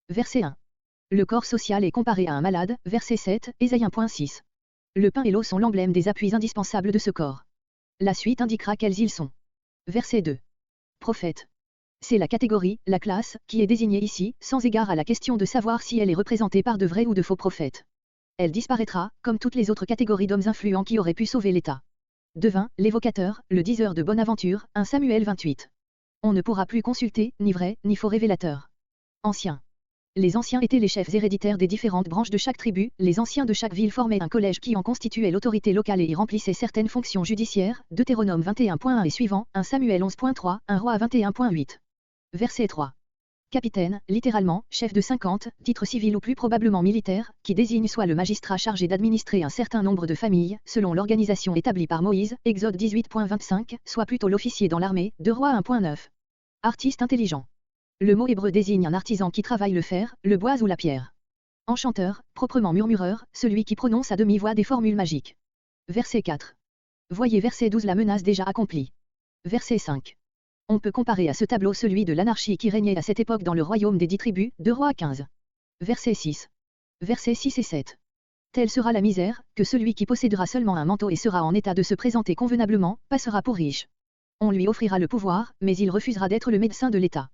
Verset 1. Le corps social est comparé à un malade, verset 7, Ésaïe 1.6. Le pain et l'eau sont l'emblème des appuis indispensables de ce corps. La suite indiquera quels ils sont. Verset 2. Prophète. C'est la catégorie, la classe, qui est désignée ici, sans égard à la question de savoir si elle est représentée par de vrais ou de faux prophètes. Elle disparaîtra, comme toutes les autres catégories d'hommes influents qui auraient pu sauver l'État. Devint, l'évocateur, le diseur de bonne aventure, 1 Samuel 28. On ne pourra plus consulter, ni vrai, ni faux révélateurs. Anciens. Les anciens étaient les chefs héréditaires des différentes branches de chaque tribu, les anciens de chaque ville formaient un collège qui en constituait l'autorité locale et y remplissait certaines fonctions judiciaires, Deutéronome 21.1 et suivant, 1 Samuel 11.3, 1 Roi 21.8. Verset 3. Capitaine, littéralement, chef de 50, titre civil ou plus probablement militaire, qui désigne soit le magistrat chargé d'administrer un certain nombre de familles, selon l'organisation établie par Moïse, Exode 18.25, soit plutôt l'officier dans l'armée, 2 Rois 1.9. Artiste intelligent. Le mot hébreu désigne un artisan qui travaille le fer, le bois ou la pierre. Enchanteur, proprement murmureur, celui qui prononce à demi-voix des formules magiques. Verset 4. Voyez verset 12 la menace déjà accomplie. Verset 5. On peut comparer à ce tableau celui de l'anarchie qui régnait à cette époque dans le royaume des 10 tribus, 2 Rois 15. Verset 6. Versets 6 et 7. Telle sera la misère, que celui qui possédera seulement un manteau et sera en état de se présenter convenablement, passera pour riche. On lui offrira le pouvoir, mais il refusera d'être le médecin de l'État.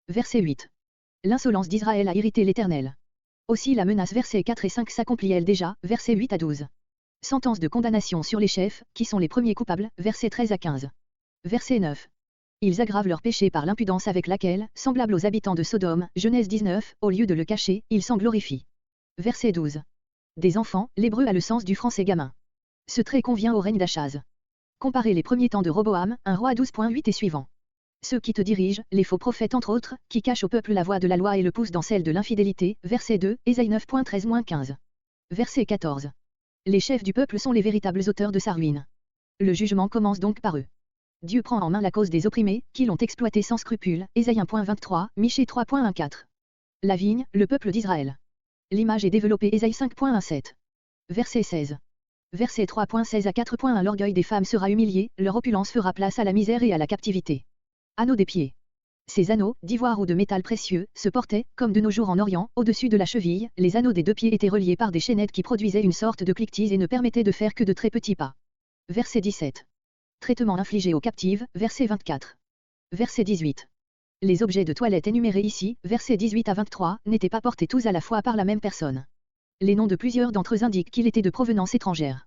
Verset 8. L'insolence d'Israël a irrité l'Éternel. Aussi la menace versets 4 et 5 s'accomplit-elle déjà, versets 8 à 12. Sentence de condamnation sur les chefs, qui sont les premiers coupables, versets 13 à 15. Verset 9. Ils aggravent leur péché par l'impudence avec laquelle, semblables aux habitants de Sodome, Genèse 19, au lieu de le cacher, ils s'en glorifient. Verset 12. Des enfants, l'hébreu a le sens du français gamin. Ce trait convient au règne d'Achaz. Comparez les premiers temps de Roboam, 1 Roi 12.8 et suivant. Ceux qui te dirigent, les faux prophètes entre autres, qui cachent au peuple la voie de la loi et le poussent dans celle de l'infidélité, verset 2, Ésaïe 9.13-15. Verset 14. Les chefs du peuple sont les véritables auteurs de sa ruine. Le jugement commence donc par eux. Dieu prend en main la cause des opprimés, qui l'ont exploité sans scrupule, Ésaïe 1.23, Michée 3.14. La vigne, le peuple d'Israël. L'image est développée Ésaïe 5.17. Verset 16. Verset 3.16 à 4.1 L'orgueil des femmes sera humilié, leur opulence fera place à la misère et à la captivité. Anneaux des pieds. Ces anneaux, d'ivoire ou de métal précieux, se portaient, comme de nos jours en Orient, au-dessus de la cheville, les anneaux des 2 pieds étaient reliés par des chaînettes qui produisaient une sorte de cliquetis et ne permettaient de faire que de très petits pas. Verset 17. Traitement infligé aux captives, verset 24. Verset 18. Les objets de toilette énumérés ici, versets 18 à 23, n'étaient pas portés tous à la fois par la même personne. Les noms de plusieurs d'entre eux indiquent qu'il était de provenance étrangère.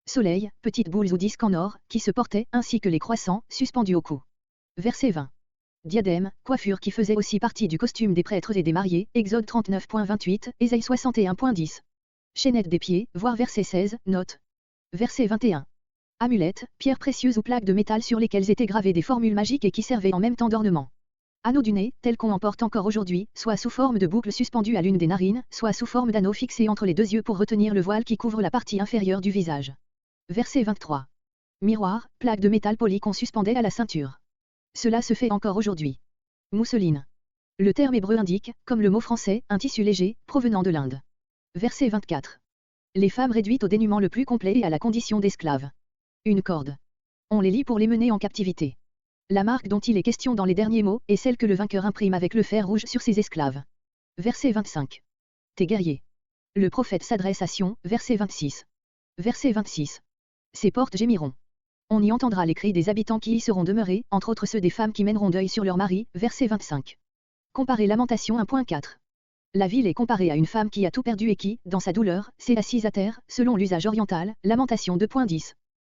Soleil, petites boules ou disques en or, qui se portaient, ainsi que les croissants, suspendus au cou. Verset 20. Diadème, coiffure qui faisait aussi partie du costume des prêtres et des mariés, Exode 39.28, Ésaïe 61.10. Chaînette des pieds, voir verset 16, note. Verset 21. Amulettes, pierres précieuses ou plaques de métal sur lesquelles étaient gravées des formules magiques et qui servaient en même temps d'ornement. Anneaux du nez, tels qu'on en porte encore aujourd'hui, soit sous forme de boucles suspendues à l'une des narines, soit sous forme d'anneaux fixés entre les 2 yeux pour retenir le voile qui couvre la partie inférieure du visage. Verset 23. Miroir, plaque de métal poli qu'on suspendait à la ceinture. Cela se fait encore aujourd'hui. Mousseline. Le terme hébreu indique, comme le mot français, un tissu léger, provenant de l'Inde. Verset 24. Les femmes réduites au dénuement le plus complet et à la condition d'esclaves. Une corde. On les lie pour les mener en captivité. La marque dont il est question dans les derniers mots est celle que le vainqueur imprime avec le fer rouge sur ses esclaves. Verset 25. Tes guerriers. Le prophète s'adresse à Sion, verset 26. Verset 26. Ses portes gémiront. On y entendra les cris des habitants qui y seront demeurés, entre autres ceux des femmes qui mèneront deuil sur leur mari, verset 25. Comparez Lamentation 1.4. La ville est comparée à une femme qui a tout perdu et qui, dans sa douleur, s'est assise à terre, selon l'usage oriental, Lamentation 2.10.